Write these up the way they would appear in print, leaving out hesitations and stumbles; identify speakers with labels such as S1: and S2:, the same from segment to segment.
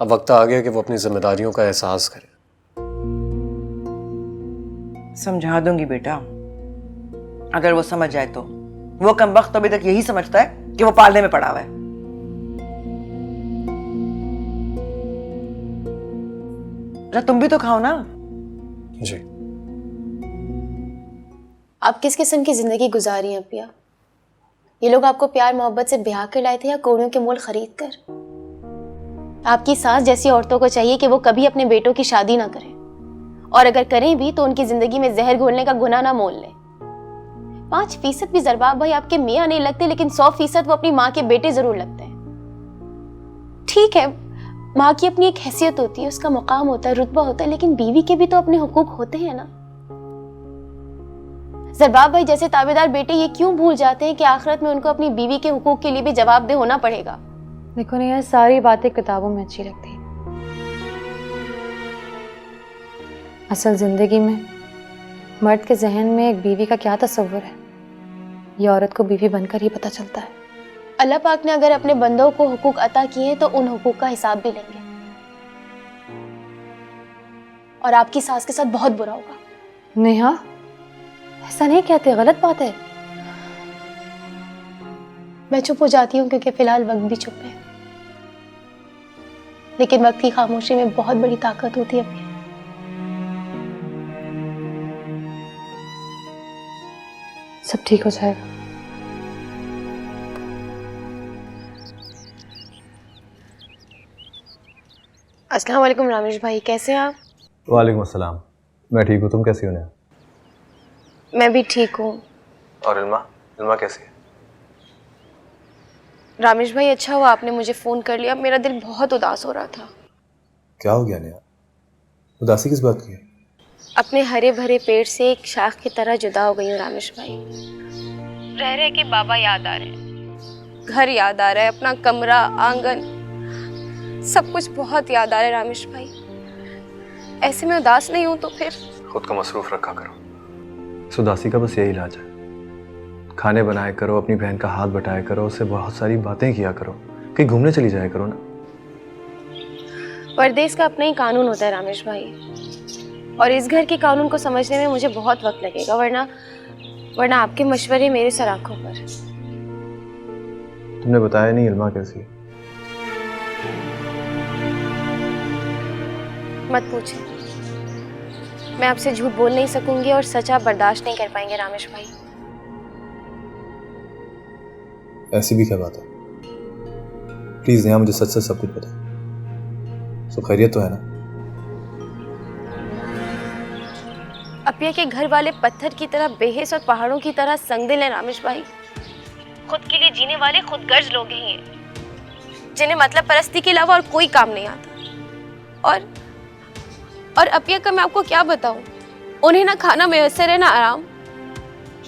S1: अब वक्त आ गया कि वो अपनी जिम्मेदारियों का एहसास करे।
S2: समझा दूंगी बेटा, अगर वो समझ जाए तो। वो कमबख्त अभी तक यही समझता है कि वो पालने में पड़ा हुआ है। जरा तुम भी तो खाओ ना।
S1: जी।
S3: आप किस किस्म की जिंदगी गुजारी हैं अपिया? ये लोग आपको प्यार मोहब्बत से ब्याह कर लाए थे या कौड़ियों के मोल खरीद कर? आपकी सास जैसी औरतों को चाहिए कि वो कभी अपने बेटों की शादी ना करें, और अगर करें भी तो उनकी जिंदगी में जहर घोलने का गुनाह ना मोल लें। 5% भी ज़रबाब भाई आपके मियाँ नहीं लगते, लेकिन 100% वो अपनी माँ के बेटे जरूर लगते हैं। ठीक है, माँ की अपनी एक हैसियत होती है, उसका मुकाम होता है, रुतबा होता है, लेकिन बीवी के भी तो अपने हुकूक होते हैं ना। ज़रबाब भाई जैसे ताबेदार बेटे ये क्यों भूल जाते हैं कि आखिरत में उनको अपनी बीवी के हुकूक के लिए भी जवाबदेह होना पड़ेगा।
S4: देखो ना यार, सारी बातें किताबों में अच्छी लगती हैं, असल जिंदगी में मर्द के जहन में एक बीवी का क्या तस्वुर है, ये औरत को बीवी बनकर ही पता चलता है।
S3: अल्लाह पाक ने अगर अपने बंदों को हुकूक अता किए हैं तो उन हुकूक का हिसाब भी लेंगे, और आपकी सास के साथ बहुत बुरा होगा।
S4: नेहा, ऐसा नहीं कहते, गलत बात है।
S3: मैं चुप हो जाती हूँ क्योंकि फिलहाल वक्त भी चुप है, लेकिन वक्त की खामोशी में बहुत बड़ी ताकत होती है।
S4: सब ठीक हो जाएगा।
S3: अस्सलाम वालेकुम रामेश भाई, कैसे हैं आप?
S5: वालेकुम अस्सलाम, मैं ठीक हूँ, तुम कैसी हो नेहा?
S3: मैं भी ठीक हूँ।
S5: और इल्मा कैसी है?
S3: रामेश भाई अच्छा हुआ आपने मुझे फ़ोन कर लिया, मेरा दिल बहुत उदास हो रहा था।
S5: क्या हो गया नेहा, उदासी किस बात की है?
S3: अपने हरे भरे पेड़ से एक शाख की तरह जुदा हो गई हूँ रामेश भाई। रह रहे के बाबा याद आ रहे हैं, घर याद आ रहा है, अपना कमरा, आंगन, सब कुछ बहुत याद आ रहा है रामेश भाई। ऐसे में उदास नहीं हूँ तो फिर?
S5: खुद को मसरूफ रखा करो, इस उदासी का बस यही इलाज है। खाने बनाया करो, अपनी बहन का हाथ बटाया करो, उससे बहुत सारी बातें किया करो, कहीं घूमने चली जाया करो ना।
S3: परदेश का अपना ही कानून होता है रामेश भाई, और इस घर के कानून को समझने में मुझे बहुत वक्त लगेगा, वरना आपके मशवरे मेरे सर आंखों पर।
S5: तुमने बताया नहीं इल्मा कैसी है?
S3: मत पूछे, मैं आपसे झूठ बोल नहीं सकूंगी और सच आप बर्दाश्त नहीं कर पाएंगे रामेश भाई।
S5: ऐसी भी क्या बात है? प्लीज नेहा, मुझे सच सच सब कुछ बता। सब खैरियत तो है ना?
S3: अपिया के घर वाले पत्थर की तरह बेहिस और पहाड़ों की तरह संगदिल हैं रामेश भाई। खुद के लिए जीने वाले खुदगर्ज लोग हैं ये, जिन्हें मतलब परस्ती के अलावा और कोई काम नहीं आता। और अपिया का मैं आपको क्या बताऊं, उन्हें ना खाना मैसर है ना आराम।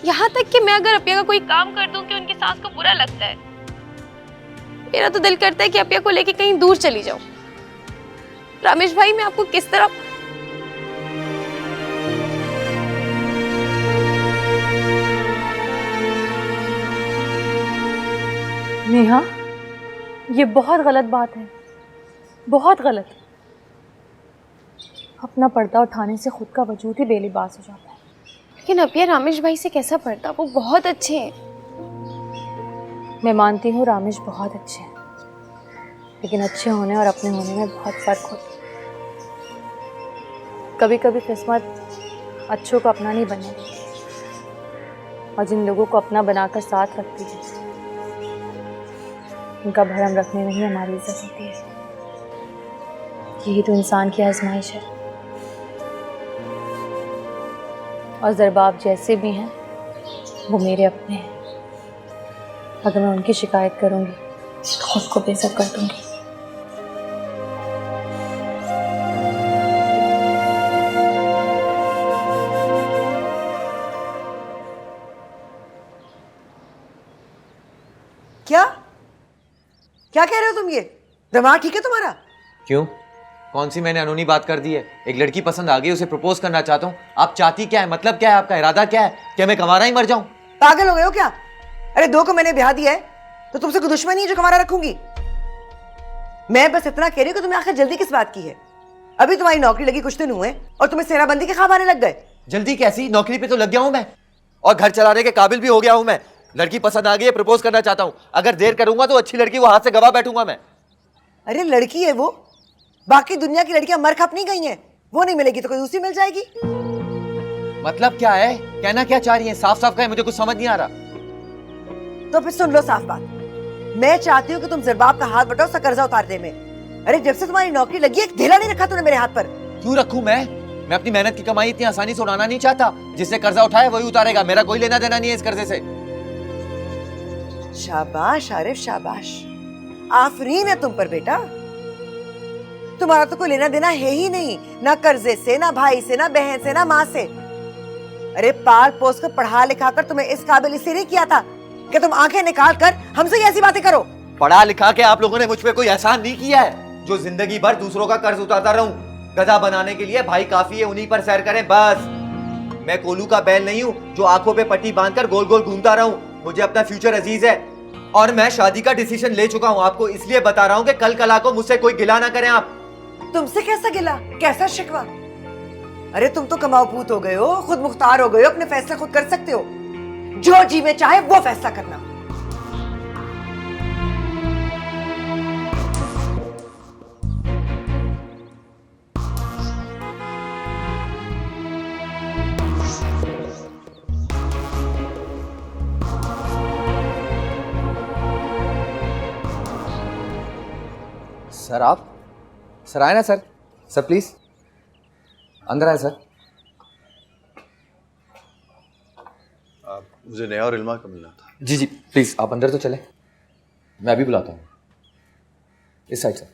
S3: यहाँ तक कि मैं अगर अपिया का कोई काम कर दूं कि उनकी सास को बुरा लगता है, मेरा तो दिल करता है कि अपिया को लेके कहीं दूर चली जाऊं। रामेश भाई मैं आपको किस तरह...
S4: नेहा, ये बहुत गलत बात है, बहुत गलत। अपना पर्दा उठाने से खुद का वजूद ही बेलिबास हो जाता है।
S3: लेकिन अपिया रामेश भाई से कैसा पर्दा, वो बहुत अच्छे हैं।
S4: मैं मानती हूँ रामेश बहुत अच्छे हैं, लेकिन अच्छे होने और अपने होने में बहुत फर्क होता है। कभी कभी किस्मत अच्छों को अपना नहीं बनने देती, और जिन लोगों को अपना बनाकर साथ रखती है उनका भरम रखने में ही हमारी इज्जत होती है। यही तो इंसान की आजमाइश है। और ज़रबाब जैसे भी हैं वो मेरे अपने हैं। अगर मैं उनकी शिकायत करूंगी तो खुद को बेइज्जत कर दूंगी।
S2: क्या कह रहे हो तुम? ये दिमाग ठीक है तुम्हारा?
S6: क्यों? कौन सी मैंने अनहोनी बात कर दी है? एक लड़की पसंद आ गई, उसे प्रपोज करना चाहता हूँ। आप चाहती क्या है? मतलब क्या है आपका? इरादा क्या है? क्या मैं कंवारा ही मर जाऊं?
S2: पागल हो गए हो क्या? अरे 2 को मैंने ब्याह दिया है तो तुमसे कोई दुश्मनी है जो कंवारा रखूंगी? मैं बस इतना कह रही हूँ कि तुम्हें आखिर जल्दी किस बात की है? अभी तुम्हारी नौकरी लगी कुछ दिन हुए और तुम्हें सेनाबंदी के ख्वाब आने लग गए।
S6: जल्दी कैसी? नौकरी पे तो लग गया हूं मैं और घर चलाने के काबिल भी हो गया हूं मैं। लड़की पसंद आ गई है, प्रपोज करना चाहता हूं। अगर देर करूंगा तो अच्छी लड़की वो हाथ से गवा बैठूंगा मैं।
S2: अरे लड़की है वो, बाकी दुनिया की लड़कियां मर खप नहीं गई हैं। वो नहीं मिलेगी तो कोई दूसरी मिल जाएगी।
S6: मतलब क्या है? कहना क्या चाह रही है? साफ साफ कहे, मुझे कुछ समझ नहीं आ रहा।
S2: तो फिर सुन लो साफ बात, मैं चाहती हूँ कि तुम ज़रबाब का हाथ बटाओ उसका कर्जा उतारने में। अरे जब से तुम्हारी नौकरी लगी एक धेला नहीं रखा तूने मेरे हाथ पर।
S6: क्यों रखूं मैं अपनी मेहनत की कमाई इतनी आसानी से उड़ाना नहीं चाहता। जिससे कर्जा उठाए वही उतारेगा, मेरा कोई लेना देना नहीं है इस कर्जे से।
S2: शाबाश आरिफ शाबाश, आफरीन है तुम पर बेटा। तुम्हारा तो कोई लेना देना है ही नहीं, ना कर्जे से, ना भाई से, ना बहन से, ना माँ से। अरे पाल पोस कर पढ़ा लिखा कर तुम्हें इस काबिल इसलिए नहीं किया था कि तुम आंखें निकाल कर हमसे ऐसी बातें करो।
S6: पढ़ा लिखा के आप लोगों ने मुझ पे कोई एहसान नहीं किया है जो जिंदगी भर दूसरों का कर्ज उतारता रहूं। गधा बनाने के लिए भाई काफी है, उन्हीं पर सैर करें बस। मैं कोलू का बैल नहीं हूं जो आंखों पे पट्टी बांधकर गोल गोल घूमता रहूं। मुझे अपना फ्यूचर अजीज है और मैं शादी का डिसीजन ले चुका हूं। आपको इसलिए बता रहा हूं कि कल कला को मुझसे कोई गिला ना करें आप।
S2: तुमसे कैसा गिला, कैसा शिकवा? अरे तुम तो कमाओ पूत हो गए हो, खुद मुख्तार हो गए हो, अपने फैसले खुद कर सकते हो। जो जी में चाहे वो फैसला करना।
S6: सर आप सर आए ना सर। सर प्लीज अंदर आए सर।
S5: मुझे नया और इल्मा का मिलना था।
S6: जी जी प्लीज आप अंदर तो चले, मैं अभी बुलाता हूँ। इस साइड से।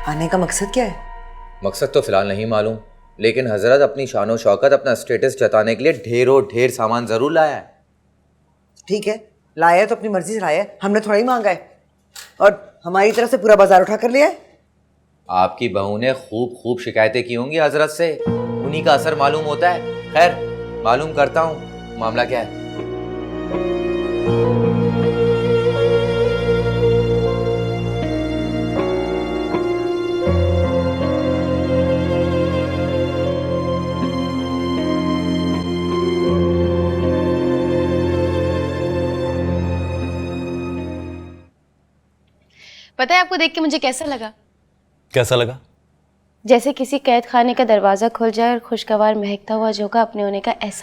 S2: आने का मकसद क्या है?
S6: मकसद तो फिलहाल नहीं मालूम, लेकिन हजरत अपनी शानो शौकत, अपना स्टेटस जताने के लिए ढेरों ढेर सामान जरूर लाया है।
S2: ठीक है, लाया है तो अपनी मर्जी से लाया है, हमने थोड़ा ही मांगा है। और हमारी तरफ से पूरा बाजार उठा कर लिया है।
S6: आपकी बहू ने खूब खूब शिकायतें की होंगी हजरत से, उन्हीं का असर मालूम होता है। खैर मालूम करता हूँ मामला क्या है।
S3: पता है आपको देख के मुझे कैसा लगा?
S5: कैसा लगा?
S3: जैसे किसी कैद खाने का दरवाजा खुल जाए और खुशगवार महकता हुआ झोंका अपने होने का एहसास